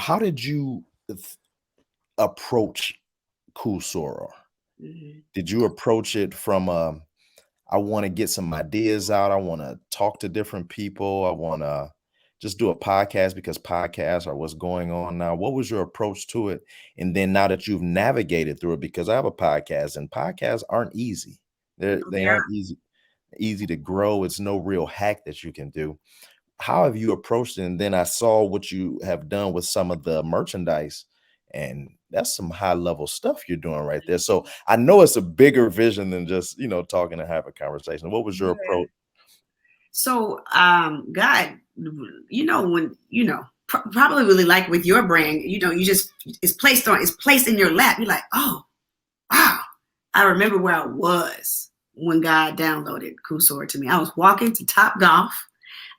how did you approach Cool Soror? Did you approach it from I want to get some ideas out, I want to talk to different people, I want to just do a podcast because podcasts are what's going on now? What was your approach to it? And then now that you've navigated through it, because I have a podcast and podcasts aren't easy. They aren't easy to grow. It's no real hack that you can do. How have you approached it? And then I saw what you have done with some of the merchandise, and that's some high level stuff you're doing right there. So I know it's a bigger vision than just, talking and have a conversation. What was your approach? So, God, when, probably really like with your brand, it's placed in your lap. You're like, oh, wow. I remember where I was when God downloaded Cool Soror to me. I was walking to Top Golf.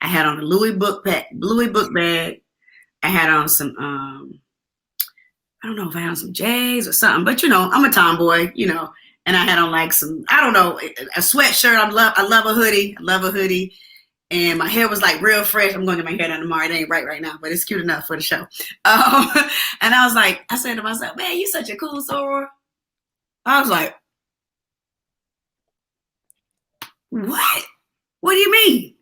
I had on a Louis book bag. I had on some, I don't know if I had on some J's or something, but I'm a tomboy, and I had on like some, I don't know, a sweatshirt. I love a hoodie. And my hair was like real fresh. I'm going to get my hair done tomorrow. It ain't right now, but it's cute enough for the show. And I said to myself, man, you such a cool soror. I was like, what? What do you mean?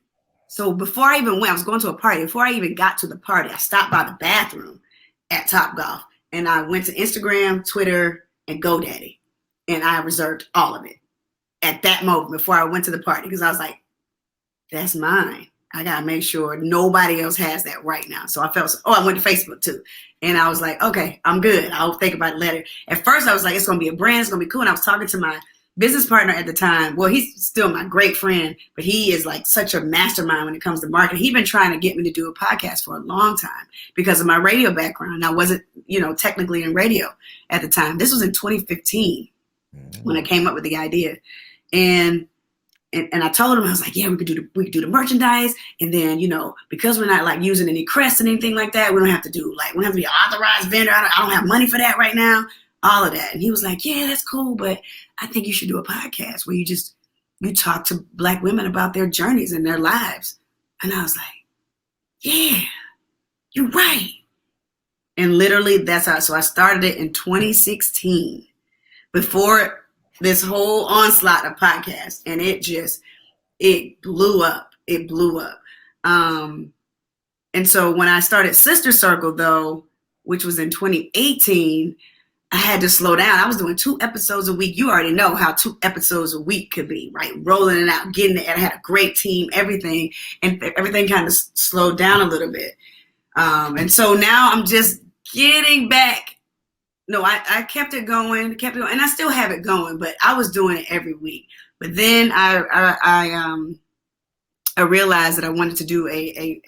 So before I even went, I was going to a party. Before I even got to the party, I stopped by the bathroom at Top Golf. And I went to Instagram, Twitter, and GoDaddy. And I reserved all of it at that moment before I went to the party. Because I was like, that's mine. I got to make sure nobody else has that right now. So I went to Facebook too. And I was like, okay, I'm good. I'll think about it later. At first, I was like, it's going to be a brand. It's going to be cool. And I was talking to my business partner at the time. Well, he's still my great friend, but he is like such a mastermind when it comes to marketing. He'd been trying to get me to do a podcast for a long time because of my radio background. I wasn't, technically in radio at the time. This was in 2015 when I came up with the idea. And I told him, I was like, yeah, we could do the merchandise. And then, because we're not like using any crests and anything like that, we don't have to be an authorized vendor. I don't have money for that right now. All of that. And he was like, yeah, that's cool. But I think you should do a podcast where you talk to Black women about their journeys and their lives. And I was like, yeah, you're right. And literally that's how, so I started it in 2016 before this whole onslaught of podcasts. And it blew up. It blew up. And so when I started Sister Circle though, which was in 2018, I had to slow down. I was doing 2 episodes a week. You already know how 2 episodes a week could be, right? Rolling it out, getting it. I had a great team, everything. And everything kind of slowed down a little bit. And so now I'm just getting back. No, I kept it going. And I still have it going, but I was doing it every week. But then I realized that I wanted to do a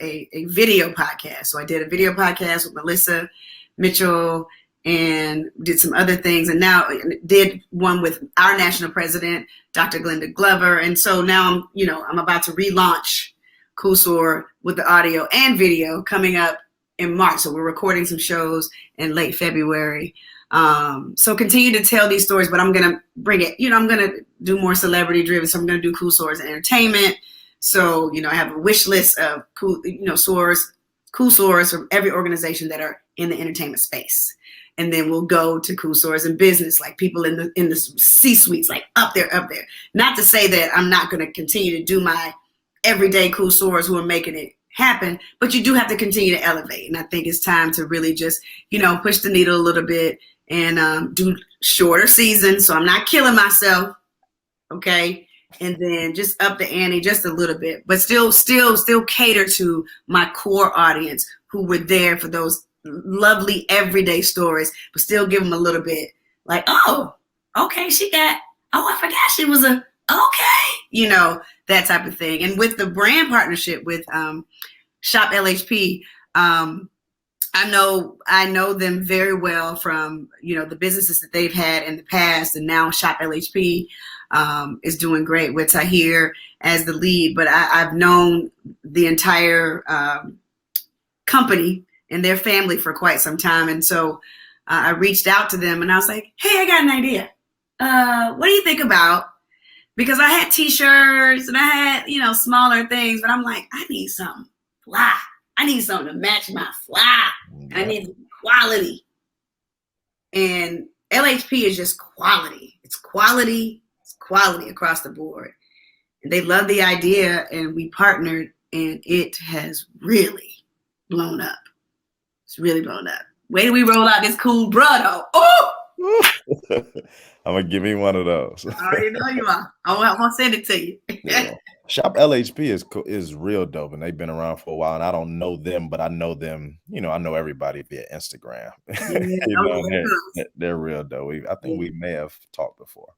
video podcast. So I did a video podcast with Melissa Mitchell and did some other things, and now did one with our national president, Dr. Glenda Glover. And so now I'm about to relaunch Cool Soror with the audio and video coming up in March. So we're recording some shows in late February. So continue to tell these stories, but I'm going to bring it, I'm going to do more celebrity driven. So I'm going to do Cool Sorors and entertainment. So, I have a wish list of cool sorors from every organization that are in the entertainment space. And then we'll go to Cool Sorors in business, like people in the C-suites, like up there. Not to say that I'm not going to continue to do my everyday Cool Sorors who are making it happen, but you do have to continue to elevate. And I think it's time to really just, push the needle a little bit and do shorter seasons. So I'm not killing myself. Okay. And then just up the ante just a little bit, but still cater to my core audience who were there for those lovely everyday stories, but still give them a little bit like, oh, okay, I forgot she was that type of thing. And with the brand partnership with Shop LHP, I know them very well from, the businesses that they've had in the past, and now Shop LHP is doing great with Tahir as the lead, but I've known the entire company and their family for quite some time. And so I reached out to them and I was like, hey, I got an idea. What do you think about? Because I had t-shirts and I had, smaller things, but I'm like, I need something fly. I need something to match my fly. I need quality. And LHP is just quality. It's quality. It's quality across the board. And they love the idea, and we partnered, and it has really blown up. It's really blown up. Wait till we roll out this cool bro. Oh! I'm gonna give me one of those. I already know you are. I want to send it to you. Yeah. Shop LHP is real dope, and they've been around for a while. And I don't know them, but I know them. You know, I know everybody via Instagram. Yeah, they're real dope. I think we may have talked before.